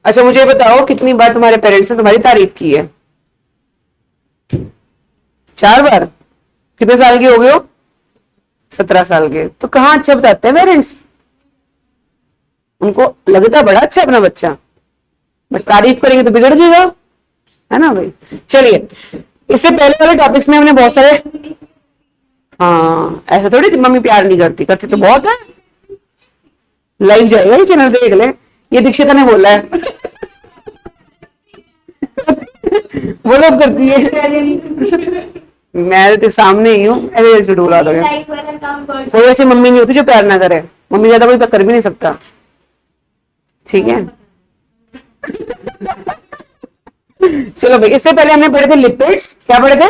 अच्छा मुझे बताओ कितनी बार तुम्हारे पेरेंट्स ने तुम्हारी तारीफ की है? 4 बार। कितने साल के हो गए हो? 17 साल के। तो कहाँ अच्छा बताते हैं पेरेंट्स? उनको लगता बड़ा अच्छा अपना बच्चा, बट तारीफ करेंगे तो बिगड़ जाएगा, है ना भाई। चलिए, इससे पहले वाले टॉपिक्स में हमने बहुत सारे, हाँ ऐसा थोड़ी मम्मी प्यार नहीं करती, करती तो बहुत है। लाइव जाएगा ये चैनल, देख ले, ये दीक्षिता ने बोला है। वो लोग करती है, मैं तो सामने ही हूँ, ऐसे झूठ बोला दो। कोई ऐसी मम्मी नहीं होती जो प्यार ना करे, मम्मी ज्यादा कोई कर भी नहीं सकता, ठीक है। चलो भाई, इससे पहले हमने पढ़े थे लिपिड्स। क्या पढ़े थे?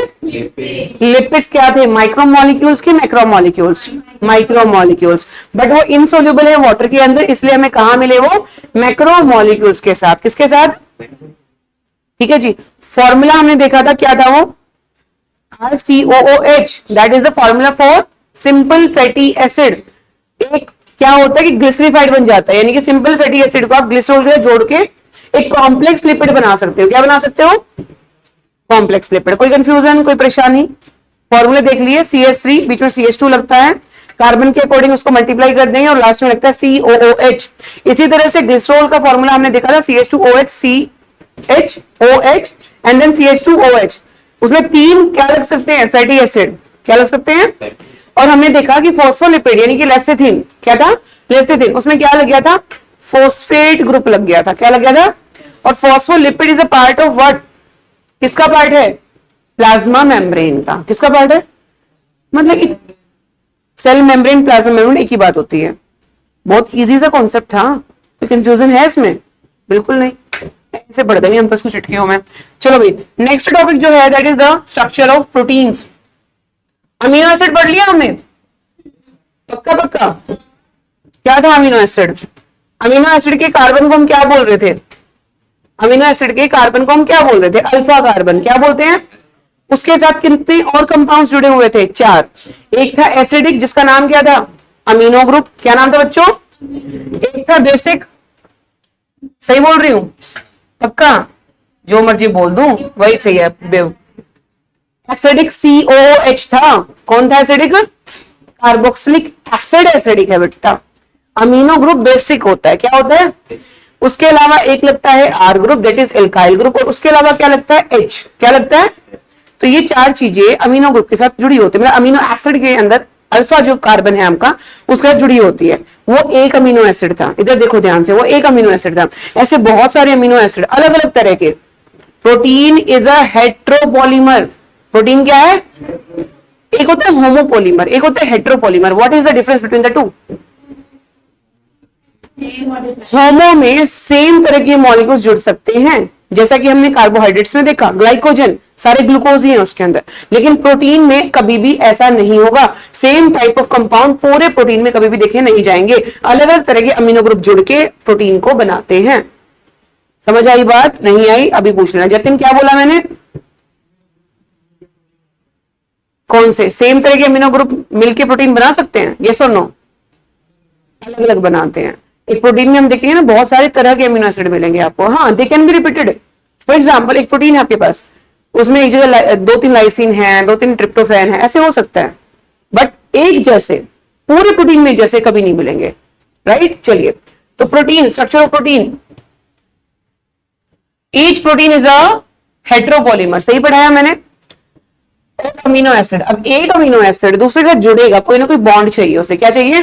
लिपिड्स क्या थे? माइक्रोमोलिक्यूल्स के मैक्रोमोलिक्यूल्स? माइक्रोमोलिक्यूल्स। बट वो इनसोल्यूबल है वाटर के अंदर, इसलिए हमें कहा मिले वो? मैक्रोमोलिक्यूल्स के साथ। किसके साथ? ठीक है जी। फॉर्मूला हमने देखा था, क्या था वो? RCOOH, that is the formula for simple fatty acid. एक क्या होता है कि ग्लिसरीफाइड बन जाता है, यानी कि सिंपल फैटी एसिड को आप ग्लिसरॉल के जोड़ के एक कॉम्प्लेक्स लिपिड बना सकते हो। क्या बना सकते हो? Complex lipid. कोई कंफ्यूजन, कोई परेशानी? फॉर्मूले देख लिए, CH3, बीच में CH2 लगता है, कार्बन के अकॉर्डिंग उसको मल्टीप्लाई कर देंगे और लास्ट में लगता है COOH। इसी तरह से ग्लिसरॉल का फॉर्मूला हमने देखा था, CH2OH, CHOH and then CH2OH। उसमें 3 क्या लग सकते हैं? Fatty acid. क्या लग सकते हैं? और हमने देखा कि फॉस्फोलिपिड यानी कि लेसिथिन, क्या था? लेसिथिन। उसमें क्या लग गया था? फॉस्फेट ग्रुप लग गया था। क्या लग गया था? और phospholipid is a part of what? किसका पार्ट है? प्लाज्मा मेम्ब्रेन का। किसका पार्ट है? मतलब सेल मेम्ब्रेन, प्लाज्मा मेम्ब्रेन एक ही बात होती है। बहुत इजी सा कॉन्सेप्ट था, कोई कंफ्यूजन है इसमें? बिल्कुल नहीं, ऐसे पढ़ देंगे हम तो इसको चुटकियों में। चलो भाई, नेक्स्ट टॉपिक जो है that is the structure of proteins. Amino acid पढ़ लिया हमने? पक्का पक्का? क्या था अमीनो एसिड? अमीनो एसिड के कार्बन को हम क्या बोल रहे थे? अमीनो एसिड के कार्बन को हम क्या बोल रहे थे? Alpha carbon. क्या बोलते हैं? उसके साथ कितने और कंपाउंड्स जुड़े हुए थे? 4। एक था एसिडिक, जिसका नाम क्या था? Amino group. क्या नाम था बच्चों? एक था बेसिक। सही बोल रही हूं? पक्का? जो मर्जी बोल दूं वही सही है। एसिडिक COOH था। कौन था एसिडिक? कार्बोक्सिलिक एसिड एसिडिक है बेटा। अमीनो ग्रुप बेसिक होता है। क्या होता है? उसके अलावा एक लगता है R group, that is alkyl group, और उसके अलावा क्या लगता है? H। क्या लगता है? तो ये 4 चीजें अमीनो ग्रुप के साथ जुड़ी होती है। मतलब अमीनो एसिड के अंदर अल्फा जो कार्बन है आपका, उसके साथ जुड़ी होती है। वो एक अमीनो एसिड था। इधर देखो ध्यान से, वो एक अमीनो एसिड था। ऐसे बहुत सारे अमीनो एसिड अलग अलग तरह के। Protein is a heteropolymer. Protein क्या है? एक होता है होमोपॉलीमर, एक होता है heteropolymer. What is the difference between the two? Homo में सेम तरह के मॉलिक्यूल्स जुड़ सकते हैं, जैसा कि हमने कार्बोहाइड्रेट्स में देखा, ग्लाइकोजन सारे ग्लूकोज ही हैं उसके अंदर। लेकिन प्रोटीन में कभी भी ऐसा नहीं होगा। सेम टाइप ऑफ कंपाउंड पूरे प्रोटीन में कभी भी देखे नहीं जाएंगे। अलग अलग तरह के अमीनो ग्रुप जुड़ के प्रोटीन को बनाते हैं। समझ आई बात? नहीं आई? अभी पूछ लेना। जतिन क्या बोला मैंने? कौन से सेम तरह के अमीनो ग्रुप मिलके प्रोटीन बना सकते हैं? यस और नो? अलग अलग बनाते हैं। एक प्रोटीन में हम देखेंगे ना, बहुत सारे तरह के अमीनो एसिड मिलेंगे आपको। हाँ, they can be repeated. For example, एक प्रोटीन है आपके पास, उसमें एक जगह 2-3 लाइसिन है, 2-3 ट्रिप्टोफैन है, ऐसे हो सकता है। बट एक जैसे पूरे प्रोटीन में जैसे कभी नहीं मिलेंगे, राइट? चलिए, तो protein, structure of protein. Each protein is a heteropolymer. सही पढ़ाया मैंने? Amino acid. अब एक अमीनो एसिड दूसरे का जुड़ेगा, कोई ना कोई बॉन्ड चाहिए उसे। क्या चाहिए?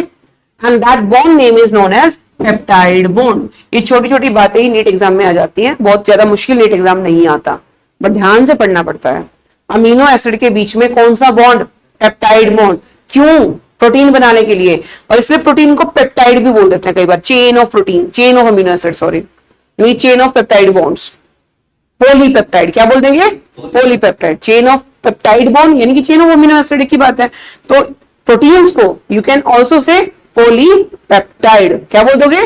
And that bond name is known as peptide bond. ये छोटी छोटी बातें ही नीट एग्जाम में आ जाती हैं, बहुत ज्यादा मुश्किल नीट एग्जाम नहीं आता, बट ध्यान से पढ़ना पड़ता है। अमीनो एसिड के बीच में कौन सा बॉन्ड? Peptide bond. क्यों? प्रोटीन बनाने के लिए। और इसलिए प्रोटीन को पेप्टाइड भी बोल देते हैं कई बार। Chain of protein, chain of amino acid, sorry, chain of peptide bonds. Polypeptide क्या बोल देंगे? Polypeptide. Chain of peptide bond यानी कि चेन ऑफ अमीनो एसिड की बात है। तो प्रोटीन्स को you can also say polypeptide. क्या बोल दोगे?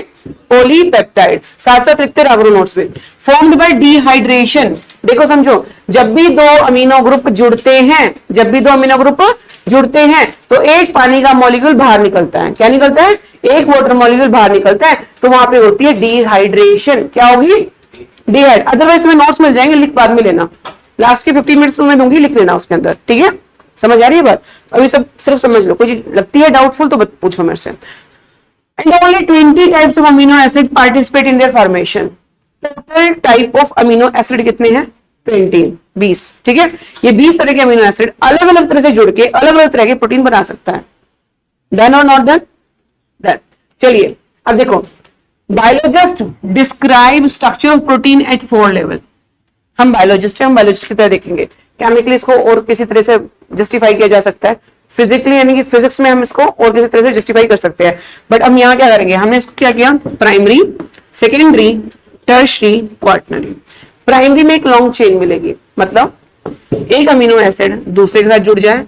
पॉलीपेप्टाइड। साथ साथ लिखते रहो नोट्स में। Formed by dehydration. देखो समझो, जब भी दो अमीनो ग्रुप जुड़ते हैं, जब भी दो अमीनो ग्रुप जुड़ते हैं तो एक पानी का मॉलिक्यूल बाहर निकलता है। क्या निकलता है? एक वाटर मॉलिक्यूल बाहर निकलता है, तो वहां पे होती है डिहाइड्रेशन। क्या होगी? डी हेड, अदरवाइज तुम्हें नोट्स मिल जाएंगे, लिख बाद में लेना, लास्ट के 15 मिनट्स तुम्हें दूंगी, लिख लेना उसके अंदर, ठीक है? समझ आ रही है बात? अभी सब सिर्फ समझ लो, कोई चीज लगती है डाउटफुल तो पूछो मेरे से। And only 20 types of amino acid participate in their formation. Total type of amino acid कितने हैं? 20, ठीक है? ये 20 तरह के अमीनो एसिड अलग अलग तरह से जुड़ के अलग अलग तरह के प्रोटीन बना सकता है। डन और नॉट डन? डन। चलिए अब देखो, biologist describe structure of protein at 4 level. हम बायोलॉजिस्ट हैं, हम बायोलॉजिस्ट की तरह देखेंगे। केमिकली इसको और किसी तरह से जस्टिफाई किया जा सकता है, फिजिकली यानी कि फिजिक्स में हम इसको और किसी तरह से जस्टिफाई कर सकते हैं, बट हम यहाँ क्या करेंगे, हमने इसको क्या किया, primary, secondary, tertiary, quaternary. Primary में एक लॉन्ग चेन मिलेगी, मतलब एक अमीनो एसिड दूसरे के साथ जुड़ जाए,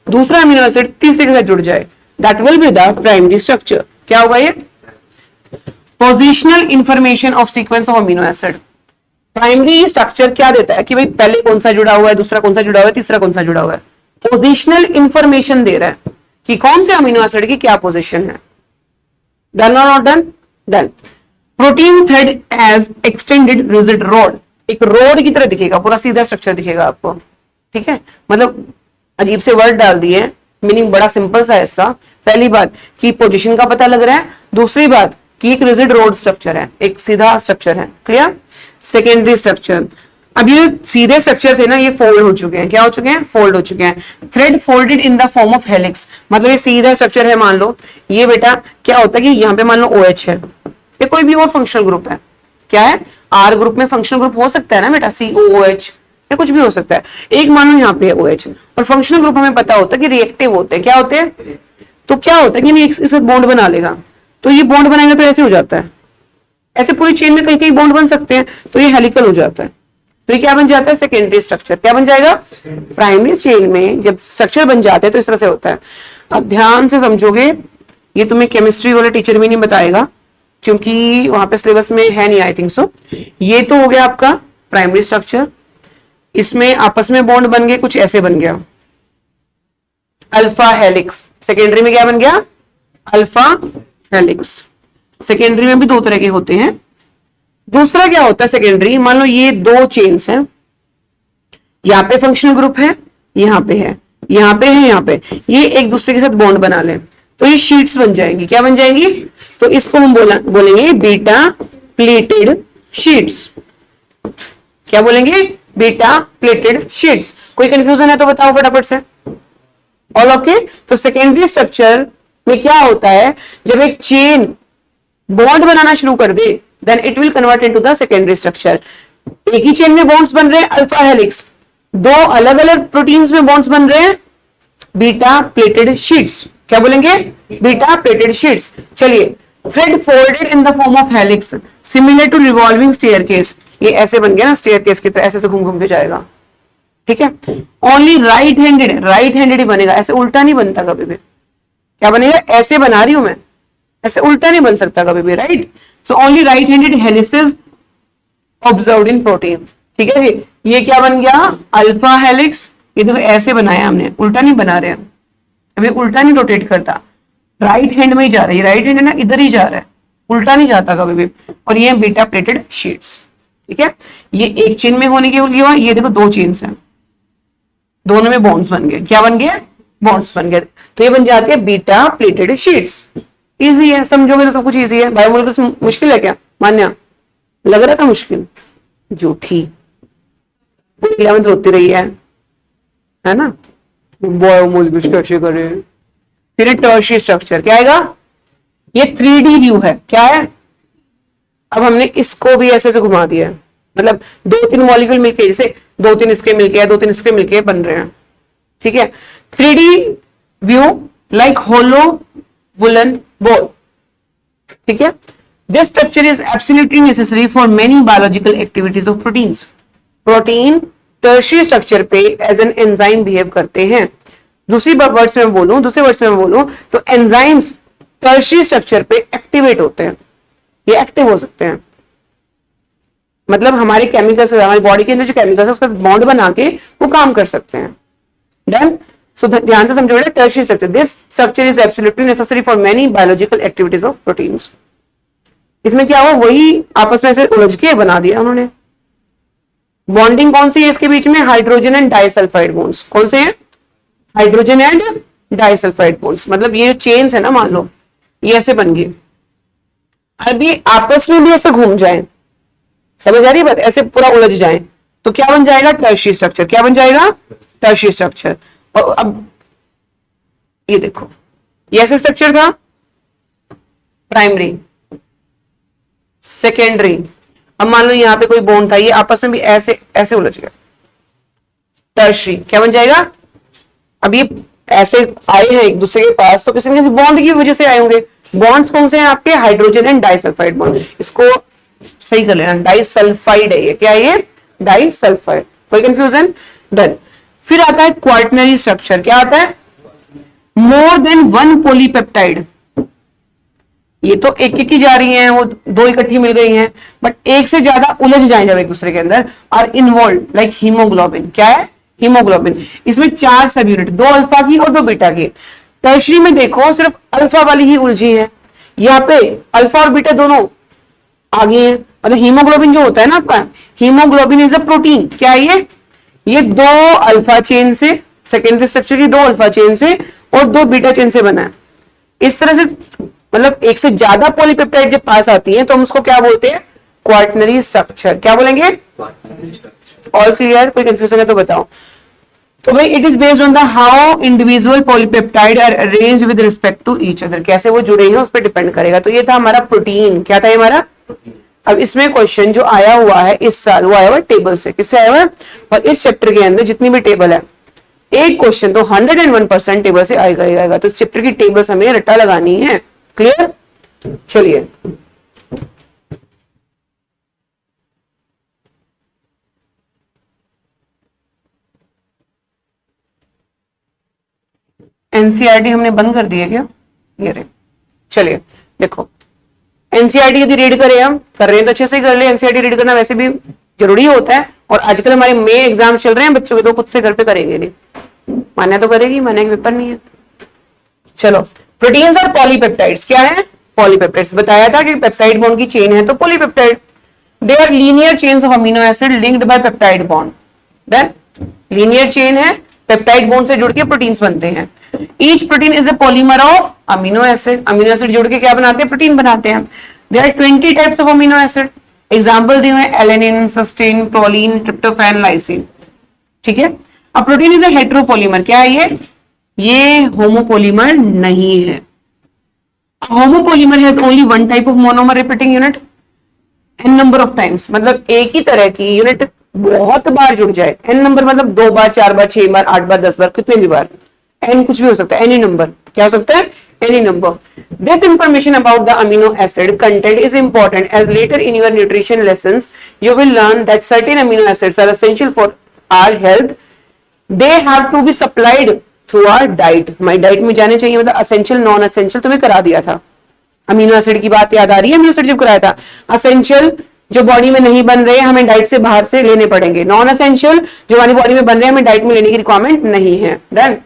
दूसरा अमीनो एसिड तीसरे के साथ जुड़ जाए, that will be the primary structure. क्या होगा ये? Positional information of sequence of amino acid. Primary structure क्या देता है कि भाई पहले कौन सा जुड़ा हुआ है, दूसरा कौन सा जुड़ा हुआ है, तीसरा कौन सा जुड़ा हुआ है। पोजिशनल इंफॉर्मेशन दे रहा है कि कौन से अमीनो एसिड की क्या पोजीशन है। डन और not done? Done. Protein thread as extended rigid rod, एक रोड की तरह दिखेगा, पूरा सीधा स्ट्रक्चर दिखेगा आपको, ठीक है? मतलब अजीब से वर्ड डाल दिए, मीनिंग बड़ा सिंपल सा है इसका। पहली बात कि पोजीशन का पता लग रहा है, दूसरी बात कि एक रिजिड रोड स्ट्रक्चर है, एक सीधा स्ट्रक्चर है। क्लियर? सेकेंडरी स्ट्रक्चर, अब ये सीधे स्ट्रक्चर थे ना, ये फोल्ड हो चुके हैं। क्या हो चुके हैं? फोल्ड हो चुके हैं। Thread folded in the form of helix, मतलब ये सीधा स्ट्रक्चर है। मान लो ये बेटा क्या होता है कि यहाँ पे मान लो OH है, ये कोई भी और फंक्शनल ग्रुप है। क्या है? R ग्रुप में फंक्शनल ग्रुप हो सकता है ना बेटा, COOH या कुछ भी हो सकता है। एक मान लो यहाँ पे है OH, और फंक्शनल ग्रुप हमें पता होता है कि रिएक्टिव होते हैं। क्या होते हैं? तो क्या होता है कि इसके साथ बॉन्ड बना लेगा, तो ये बॉन्ड बनाएगा तो ऐसे हो जाता है, ऐसे पूरी चेन में कहीं कहीं बॉन्ड बन सकते हैं, तो ये हेलिकल हो जाता है। तो ये क्या बन जाता है? Secondary structure. क्या बन जाएगा? प्राइमरी चेन में जब स्ट्रक्चर बन जाते हैं तो इस तरह से होता है। अब ध्यान से समझोगे, ये तुम्हें केमिस्ट्री वाला टीचर भी नहीं बताएगा, क्योंकि वहां पे सिलेबस में है नहीं, आई थिंक सो। ये तो हो गया आपका प्राइमरी स्ट्रक्चर, इसमें आपस में बॉन्ड बन गए, कुछ ऐसे बन गया अल्फा हेलिक्स। सेकेंडरी में क्या बन गया? Alpha helix. सेकेंडरी में भी 2 तरह के होते हैं। दूसरा क्या होता है सेकेंडरी, मान लो ये 2 चेन्स हैं, यहाँ पे फंक्शनल ग्रुप है, यहाँ पे है, यहाँ पे है, यहाँ पे, ये एक दूसरे के साथ बॉन्ड बना लें तो ये शीट्स बन जाएंगी। क्या बन जाएंगी? तो इसको हम बोलेंगे बीटा प्लेटेड शीट्स। क्या बोलेंगे? Beta pleated sheets. कोई कंफ्यूजन है तो बताओ फटाफट से। All okay? तो सेकेंडरी स्ट्रक्चर में क्या होता है, जब एक चेन बॉन्ड बनाना शुरू कर दे, then it will convert into the secondary structure. एक ही चेन में बॉन्ड्स बन रहे हैं, अल्फा हेलिक्स, 2 अलग अलग प्रोटीन्स में बॉन्ड्स बन रहे हैं, बीटा प्लेटेड शीट्स। क्या बोलेंगे? Beta pleated sheets. चलिए, thread folded in the form of helix similar to revolving staircase, ये ऐसे बन गया ना स्टेयरकेस की तरह, ऐसे से घूम घूम के जाएगा, ठीक है? ओनली राइट हैंडेड ही बनेगा, ऐसे उल्टा नहीं बनता कभी भी। क्या बनेगा? ऐसे बना रही हूं मैं, ऐसे उल्टा नहीं बन सकता कभी भी, right? So only right handed helices observed in protein, ठीक है जी? ये क्या बन गया? Alpha helix. ये देखो ऐसे बनाया हमने, उल्टा नहीं बना रहे हैं, अभी उल्टा नहीं रोटेट करता, राइट हैंड में ही जा रहा है, राइट हैंड है ना, इधर ही जा रहा है, उल्टा नहीं जाता कभी भी। और ये बीटा प्लेटेड शीट्स, ठीक है? ये एक चेन में होने के लिए, ये देखो 2 चेन्स हैं, दोनों में बॉन्ड्स बन गए। क्या बन गए? बॉन्ड्स बन गए, तो ये बन जाती है बीटा प्लेटेड शीट्स। इजी है, समझोगे तो सब कुछ इजी है। बायोमोलिक्यूल्स मुश्किल है क्या? मान्या लग रहा था मुश्किल, झूठी 11th रोती रही है ना? बायोमोलिक्यूल्स कैसे करे? फिर टर्शियरी स्ट्रक्चर क्या आएगा? ये 3D व्यू है। क्या है? अब हमने इसको भी ऐसे से घुमा दिया है, मतलब 2-3 मॉलिक्यूल मिलके, जैसे 2-3 इसके मिलके 2-3 इसके मिलके बन रहे हैं, ठीक है? 3D व्यू लाइक होलो वुलन बॉल, ठीक है? This structure is absolutely necessary for many biological activities of proteins. Protein tertiary structure पे एज एन एंजाइम बिहेव करते हैं। दूसरे वर्ड्स में बोलूं तो एंजाइम्स टर्शियरी स्ट्रक्चर पे एक्टिवेट होते हैं, ये एक्टिव हो सकते हैं, मतलब हमारे केमिकल्स, हमारी बॉडी के अंदर जो केमिकल्स है उसका बॉन्ड बना के वो काम कर सकते हैं। डन? सो ध्यान से समझो, tertiary structure, this structure is absolutely necessary for many biological activities of proteins. इसमें क्या हुआ? वही आपस में से उलझ के बना दिया उन्होंने। बॉन्डिंग कौन सी है इसके बीच में? Hydrogen and disulphide bonds. कौन से हैं? Hydrogen and disulphide bonds. मतलब ये चेन्स है ना, मान लो ये ऐसे बन गए, अब ये आपस में भी ऐसे घूम जाए, समझ आ रही है बात? ऐसे पूरा उलझ जाए तो क्या बन जाएगा? Tertiary structure. क्या बन जाएगा? Tertiary structure. और अब ये देखो, ये ऐसे स्ट्रक्चर था, प्राइमरी, सेकेंडरी। अब मान लो यहाँ पे कोई बॉन्ड था, ये आपस में भी ऐसे ऐसे उलझ गया, टर्शियरी। क्या बन जाएगा? अब ये ऐसे आए हैं एक दूसरे के पास, तो किसी न किसी बॉन्ड की वजह से आए होंगे। बॉन्ड्स कौन से हैं आपके? Hydrogen and disulphide bond. इसको सही कर लेना, डाइसल्फाइड है ये। क्या है ये? डाइसल्फाइड। कोई कंफ्यूजन? डन। फिर आता है क्वार्टनरी स्ट्रक्चर। क्या आता है? More than one polypeptide. ये तो एक एक ही जा रही हैं, वो दो इकट्ठी मिल गई हैं, बट एक से ज्यादा उलझ जाए जब एक दूसरे के अंदर, और इन्वॉल्व लाइक हीमोग्लोबिन। क्या है? हीमोग्लोबिन। इसमें 4 सब यूनिट, 2 अल्फा की और 2 बीटा की। टर्शियरी में देखो सिर्फ अल्फा वाली ही उलझी है, यहाँ पे अल्फा और बीटा दोनों आगे हैं। मतलब हीमोग्लोबिन जो होता है ना आपका, हीमोग्लोबिन इज अ प्रोटीन। क्या है ये 2 अल्फा चेन से, सेकेंडरी स्ट्रक्चर की 2 अल्फा चेन से और 2 बीटा चेन से बना है। इस तरह से मतलब एक से ज्यादा पॉलीपेप्टाइड जब पास आती है तो हम उसको क्या बोलते हैं? Quaternary structure. क्या बोलेंगे? All clear? कोई कंफ्यूजन है तो बताओ। तो भाई it is based on the how individual polypeptide are arranged with respect to each other. कैसे वो जुड़े हैं उस पर डिपेंड करेगा। तो ये था हमारा प्रोटीन। क्या था ये हमारा? अब इसमें क्वेश्चन जो आया हुआ है इस साल, वो आया हुआ टेबल से। किससे आया हुआ है? और इस चैप्टर के अंदर जितनी भी टेबल है, एक क्वेश्चन तो 101% टेबल से आएगा ही आएगा। तो इस चैप्टर की टेबल्स हमें रट्टा लगानी है। क्लियर? चलिए एनसीईआरटी हमने बंद कर दी है क्या? ये रहे। चलिए देखो, एनसीईआरटी यदि रीड करें, हम कर रहे हैं तो अच्छे से कर ले। एनसीईआरटी रीड करना वैसे भी जरूरी होता है, और आजकल हमारे मे एग्जाम चल रहे हैं बच्चों के, तो खुद से घर पे करेंगे नहीं, मान्या तो करेगी, मान्या के पेपर नहीं है। चलो, प्रोटीन्स और पॉलीपेप्टाइड्स। क्या है? पॉलीपेप्टाइड्स। बताया था कि पेप्टाइड बॉन्ड की चेन है तो polypeptide. They are linear chains of amino acid linked by peptide bond. Then linear chain है, पेप्टाइड बॉन्ड से जुड़ के प्रोटीन्स बनते हैं। Each protein is a polymer of amino acid. Amino acid जुड़ के क्या बनाते हैं? प्रोटीन बनाते हैं। There are 20 types of amino acid. Example दिए हुए alanine, cysteine, proline, tryptophan, lysine. ठीक है। अब प्रोटीन इज अ हेटेरोपॉलीमर। क्या है ये? ये होमोपॉलीमर नहीं है। Homopolymer has only one type of monomer repeating unit n number of times. मतलब एक ही तरह की यूनिट बहुत बार जुड़ जाए। एन नंबर मतलब 2 बार, 4 बार, 6 बार, 8 बार, 10 बार, कितने भी बार। एन कुछ भी हो सकता है, एनी नंबर। क्या हो सकता है? Any number. This information about the amino acid content is important as later in your nutrition lessons you will learn that certain amino acids are essential for our health. They have to be supplied through our diet. हमारी diet में जाने चाहिए। मतलब essential, non essential तुम्हें करा दिया था। Amino acid की बात याद आ रही है? अमीनो एसिड जब कराया था, असेंशियल जो बॉडी में नहीं बन रहे हमें डाइट से बाहर से लेने पड़ेंगे। नॉन असेंशियल जो हमारी बॉडी में बन रहे हैं हमें डाइट में लेने की रिक्वायरमेंट नहीं है। Done.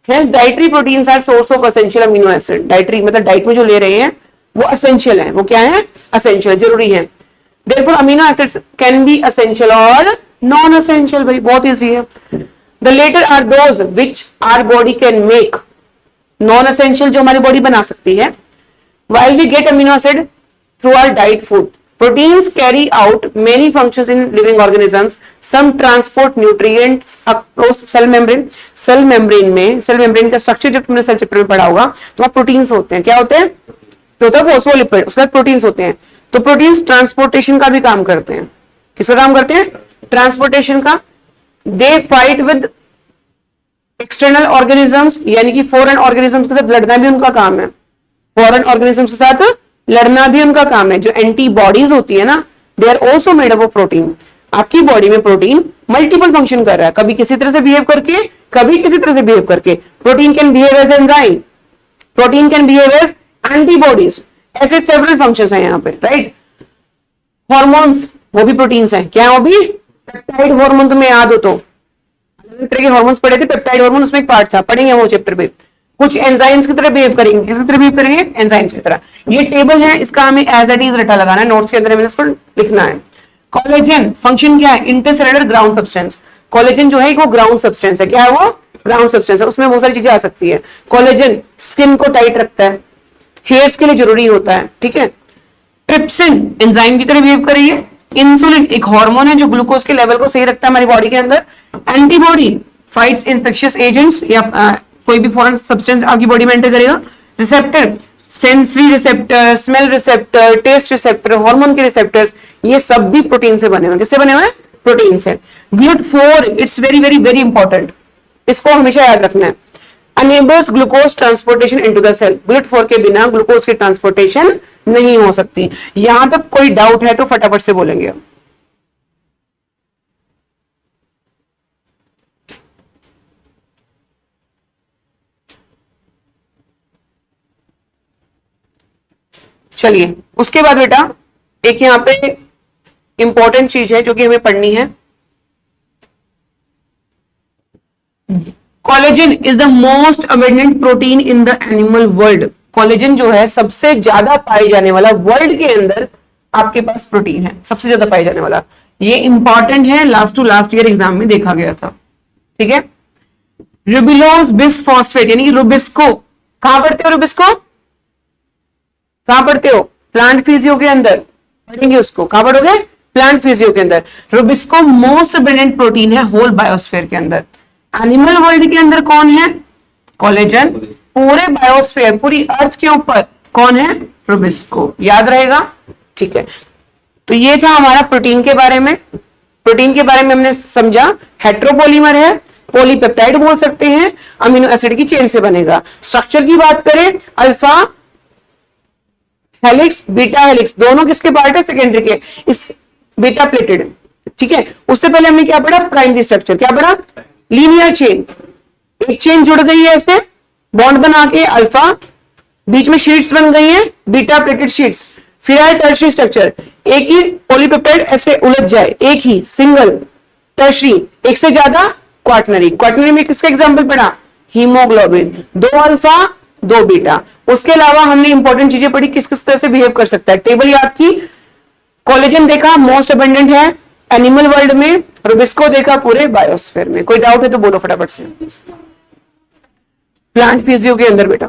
Hence dietary proteins are source of essential amino acid. Dietary मतलब डाइट में जो ले रहे हैं वो essential है। वो क्या है? essential, जरूरी है। Therefore amino acids can be essential or non essential। भाई बहुत easy है। The later are those which our body can make। non essential जो हमारी बॉडी बना सकती है। While we get amino acid through our diet food, proteins carry out many functions in living organisms. Some transport nutrients across cell membrane। cell membrane में, cell membrane का structure जब तुमने cell chapter में पढ़ा होगा तो वहां प्रोटीन्स होते हैं। क्या होते हैं? तो होता है फॉस्फोलिपिड, उसके बाद प्रोटीन्स होते हैं। तो प्रोटीन्स ट्रांसपोर्टेशन का भी काम करते हैं। किसका काम करते हैं? ट्रांसपोर्टेशन का। They fight with external organisms, यानी कि फॉरेन ऑर्गेनिजम्स के साथ लड़ना भी उनका काम है। फॉरेन ऑर्गेनिजम्स के साथ लड़ना भी उनका काम है। जो एंटीबॉडीज होती है ना, they are also made up of protein. आपकी बॉडी में प्रोटीन मल्टीपल फंक्शन कर रहा है, कभी किसी तरह से बिहेव करके, कभी किसी तरह से बिहेव करके। Protein can behave as enzyme, protein can behave as antibodies. ऐसे सेवरल फंक्शंस हैं यहाँ पे, राइट। हॉर्मोन्स वो भी प्रोटीन्स हैं। क्या है वो भी? Peptide hormone. तुम्हें याद हो तो अलग तरह के हार्मोन्स पढ़े थे, पेप्टाइड हार्मोन उसमें एक पार्ट था, पढ़ेंगे वो चैप्टर में। कुछ एंजाइम्स की तरह बिहेव करेंगे। किस तरह बिहेव करेंगे? एंजाइम्स की तरह। ये टेबल है, इसका हमें एज इट इज रटा लगाना है। नोट्स के अंदर मैंने इसको लिखना है। कोलेजन फंक्शन क्या है? Intercellular ground substance. कोलेजन जो है वो ग्राउंड सब्सटेंस है। क्या है वो? ग्राउंड सब्सटेंस है। उसमें बहुत सारी चीजें आ सकती है। कोलेजन स्किन को टाइट रखता है, हेयर्स के लिए जरूरी होता है, ठीक है। ट्रिप्सिन एंजाइम की तरह बिहेव कर रही है। इंसुलिन एक हार्मोन है जो ग्लूकोज के लेवल को सही रखता है हमारी बॉडी के अंदर। एंटीबॉडी फाइट्स इन्फेक्शियस एजेंट्स या कोई भी फॉरेन सब्सटेंस आपकी बॉडी में एंटर करेगा। Receptor sensory receptor, smell receptor, taste receptor, hormone के रिसेप्टर्स, ये सब भी प्रोटीन से बने हुए हैं। किससे बने हुए हैं? प्रोटीन से। GLUT4 it's very very very important, इसको हमेशा याद रखना है। Enables glucose transportation into the cell. GLUT4 के बिना ग्लूकोज की ट्रांसपोर्टेशन नहीं हो सकती। यहां तक कोई डाउट है तो फटाफट से बोलेंगे। चलिए उसके बाद बेटा एक यहां पे इंपॉर्टेंट चीज है जो कि हमें पढ़नी है। Collagen is the most abundant protein in the animal world. Collagen जो है सबसे ज्यादा पाए जाने वाला वर्ल्ड के अंदर आपके पास प्रोटीन है, सबसे ज्यादा पाए जाने वाला। ये इंपॉर्टेंट है, last to last year exam में देखा गया था, ठीक है। रुबिलोज बिसफॉस्फेट यानी कि रुबिस्को, कहां पढ़ते हो रुबिस्को? कहां पढ़ते हो? प्लांट फिजियो के अंदर पढ़ेंगे उसको। कहां पढ़ोगे? प्लांट फिजियो के अंदर। रुबिस्को मोस्ट अबंडेंट प्रोटीन है होल बायोस्फीयर के अंदर। एनिमल वर्ल्ड के अंदर कौन है? कोलेजन। पूरे बायोस्फीयर पूरी अर्थ के ऊपर कौन है? रुबिस्को। याद रहेगा, ठीक है। तो ये था हमारा प्रोटीन के बारे में। प्रोटीन के बारे में हमने समझा हेट्रोपॉलीमर है, पॉलीपेप्टाइड बोल सकते हैं, अमीनो एसिड की चेन से बनेगा। स्ट्रक्चर की बात करें, अल्फा हेलिक्स, बीटा हेलिक्स, दोनों किसके पार्ट है? सेकेंडरी के। इस बीटा प्लेटेड, ठीक है। उससे पहले हमने क्या पढ़ा? Primary structure. क्या पढ़ा? Linear chain. एक चेन जुड़ गई है ऐसे बॉन्ड बना के, अल्फा, बीच में शीट्स बन गई हैं, बीटा प्लेटेड शीट्स। फिर आए टर्शरी स्ट्रक्चर, एक ही पॉलीपेप्टाइड ऐसे उलझ जाए, एक ही सिंगल टर्शरी, एक से ज्यादा क्वाटनरी। क्वाटनरी में किसका एग्जांपल पढ़ा? हीमोग्लोबिन। 2 alpha 2 beta. उसके अलावा हमने इंपॉर्टेंट चीजें पढ़ी, किस किस तरह से बिहेव कर सकता है। टेबल याद की, कोलेजन देखा मोस्ट अबंडेंट है एनिमल वर्ल्ड में, रुबिस्को देखा पूरे बायोस्फीयर में। कोई डाउट है तो बोलो फटाफट से। प्लांट फिजियो के अंदर बेटा